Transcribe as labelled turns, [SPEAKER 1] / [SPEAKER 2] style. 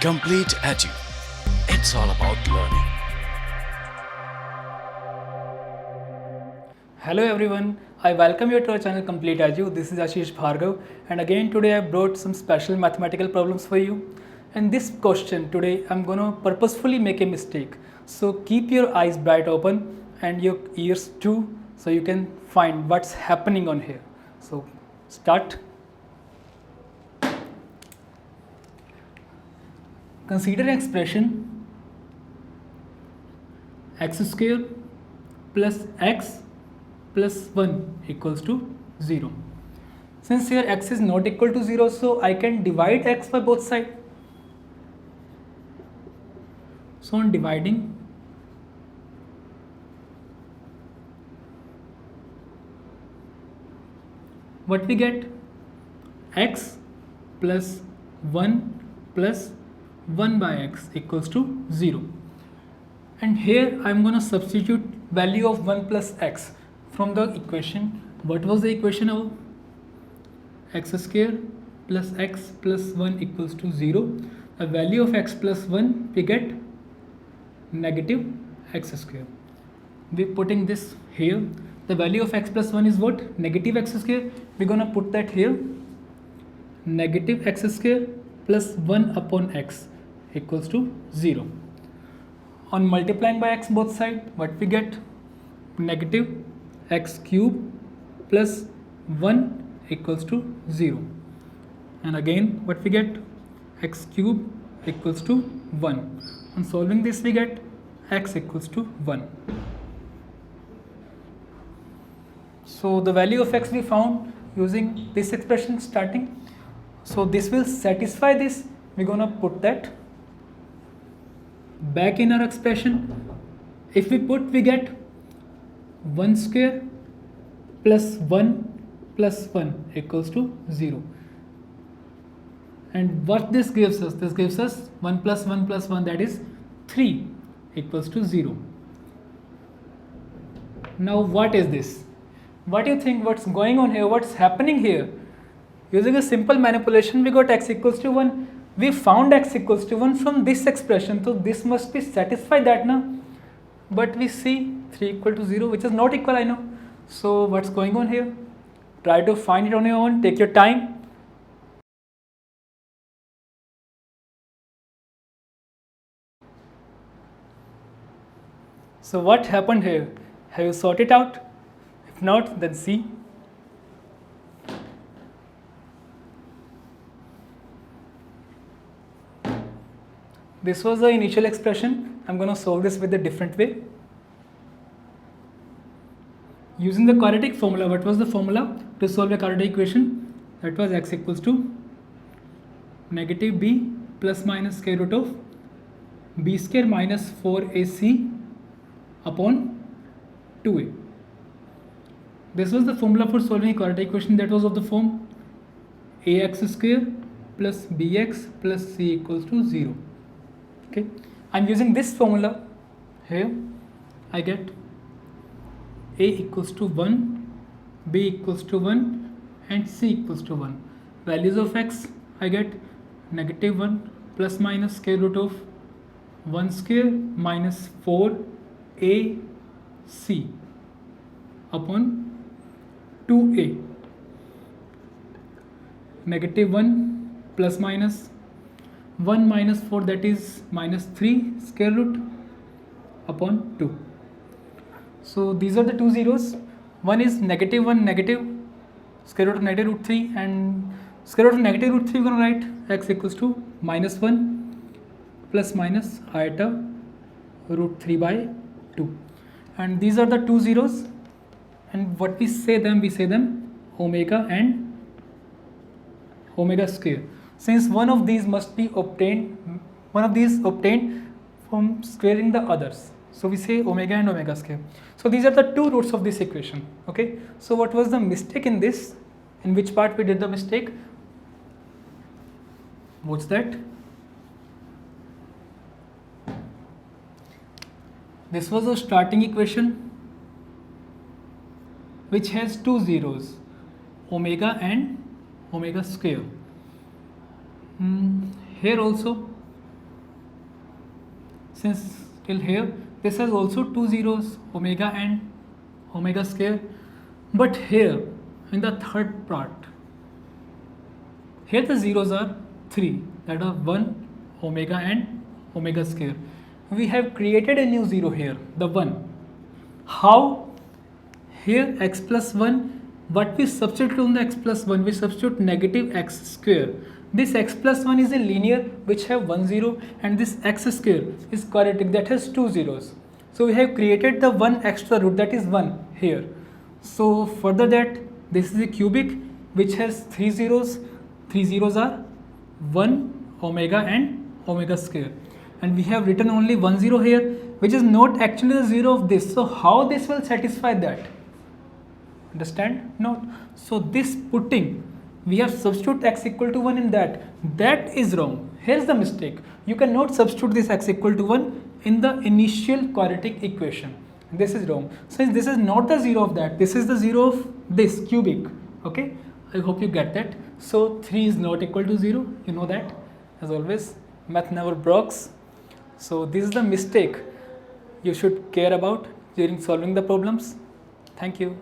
[SPEAKER 1] Complete Edu. It's all about learning.
[SPEAKER 2] Hello everyone, I welcome you to our channel Complete Edu. This is Ashish Bhargav, and again today I brought some special mathematical problems for you. And this question today I'm gonna purposefully make a mistake. So keep your eyes bright open and your ears too, so you can find what's happening on here. So start. Consider an expression x square plus x plus 1 equals to 0. Since here x is not equal to 0, so I can divide x by both sides. So on dividing, what we get? X plus 1 plus 1 by x equals to 0. And here I am going to substitute value of 1 plus x from the equation. What was the equation of x square plus x plus 1 equals to 0? The value of x plus 1 we get negative x square. We are putting this here. The value of x plus 1 is what? Negative x square. We are going to put that here. Negative x square plus 1 upon x equals to 0. On multiplying by x both sides, what we get? Negative x cube plus 1 equals to 0. And again what we get? X cube equals to 1. On solving this we get x equals to 1. So the value of x we found using this expression starting. So this will satisfy this. We're gonna put that back in our expression. If we put, we get 1 square plus 1 plus 1 equals to 0. And what this gives us? This gives us 1 plus 1 plus 1, that is 3 equals to 0. Now what is this? What do you think? What's going on here? What's happening here? Using a simple manipulation, we got x equals to 1. We found x equals to 1 from this expression. So this must be satisfied that now. But we see 3 equal to 0, which is not equal, I know. So what's going on here? Try to find it on your own. Take your time. So what happened here? Have you sorted it out? If not, then see. This was the initial expression. I'm going to solve this with a different way. Using the quadratic formula, what was the formula to solve a quadratic equation? That was x equals to negative b plus minus square root of b square minus 4ac upon 2a. This was the formula for solving a quadratic equation that was of the form ax square plus bx plus c equals to 0. Okay, I'm using this formula here. I get a equals to 1, b equals to 1 and c equals to 1. Values of x, I get negative 1 plus minus square root of 1 square minus 4ac upon 2a. Negative 1 plus minus 1 minus 4, that is minus 3 square root upon 2. So these are the two zeros. One is negative 1 negative square root of negative root 3, and square root of negative root 3 we're going to write x equals to minus 1 plus minus iota root 3 by 2. And these are the two zeros, and what we say them omega and omega square. Since one of these must be obtained, from squaring the others. So we say omega and omega square. So these are the two roots of this equation. Okay. So what was the mistake in this? In which part we did the mistake? What's that? This was a starting equation which has two zeros, omega and omega square. Here also since till here this has also two zeros, omega and omega square, but here in the third part, here the zeros are 3, that are 1, omega and omega square. We have created a new zero here, the 1. How? Here x plus 1, what we substitute on the x plus 1, we substitute negative x square. This x plus 1 is a linear which have 1 0, and this x square is quadratic that has 2 zeros. So we have created the 1 extra root, that is 1 here. So further that, this is a cubic which has 3 zeros. 3 zeros are 1, omega and omega square. And we have written only 1 0 here, which is not actually the 0 of this. So how this will satisfy that? Understand? No. So this putting, we have substitute x equal to 1 in that. That is wrong. Here's the mistake. You cannot substitute this x equal to 1 in the initial quadratic equation. This is wrong. Since this is not the 0 of that, this is the 0 of this cubic. Okay? I hope you get that. So 3 is not equal to 0. You know that. As always, math never breaks. So this is the mistake you should care about during solving the problems. Thank you.